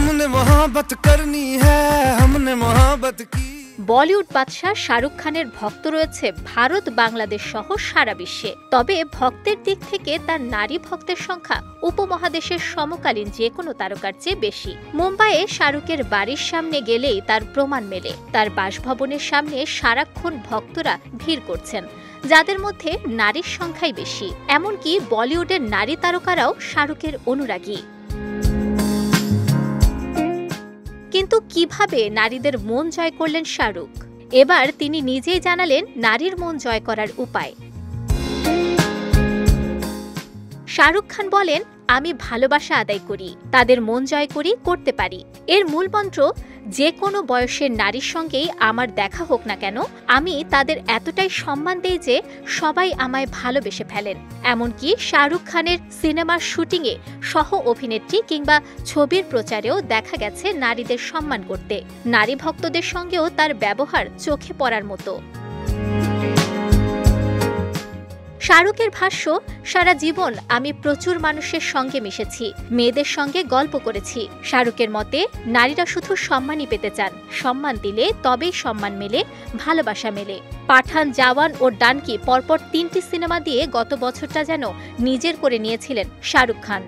हमने मोहब्बत करनी है, हमने मोहब्बत की। বলিউড বাদশা শাহরুখ খানের ভক্ত রয়েছে ভারত, বাংলাদেশ সহ সারা বিশ্বে। তবে ভক্তের দিক থেকে তার নারী ভক্তের সংখ্যা উপমহাদেশের সমকালীন যে কোনো তারকার চেয়ে বেশি। মুম্বাইয়ে শাহরুখের বাড়ির সামনে গেলেই তার প্রমাণ মেলে। তার বাসভবনের সামনে সারাক্ষণ ভক্তরা ভিড় করছেন, যাদের মধ্যে নারীর সংখ্যাই বেশি। এমনকি বলিউডের নারী তারকারাও শাহরুখের অনুরাগী। কিন্তু কিভাবে নারীদের মন জয় করলেন শাহরুখ? এবার তিনি নিজেই জানালেন নারীর মন জয় করার উপায়। শাহরুখ খান বলেন, আমি ভালোবাসা আদায় করি, তাদের মন জয় করি, করতে পারি। এর মূল মন্ত্র, যে কোনো বয়সের নারীর সঙ্গেই আমার দেখা হোক না কেন, আমি তাদের এতটাই সম্মান দেই যে সবাই আমায় ভালোবেসে ফেলেন। এমনকি শাহরুখ খানের সিনেমার শুটিংয়ে সহ অভিনেত্রী কিংবা ছবির প্রচারেও দেখা গেছে নারীদের সম্মান করতে। নারী ভক্তদের সঙ্গেও তার ব্যবহার চোখে পড়ার মতো। শাহরুখের ভাষ্য, সারা জীবন আমি প্রচুর মানুষের সঙ্গে মিশেছি, মেয়েদের সঙ্গে গল্প করেছি। শাহরুখের মতে নারীরা শুধু সম্মানই পেতে চান, সম্মান দিলে তবেই সম্মান মেলে, ভালোবাসা মেলে। পাঠান, জওয়ান ও ডানকি পরপর 3টি সিনেমা দিয়ে গত বছরটা যেন নিজের করে নিয়েছিলেন শাহরুখ খান।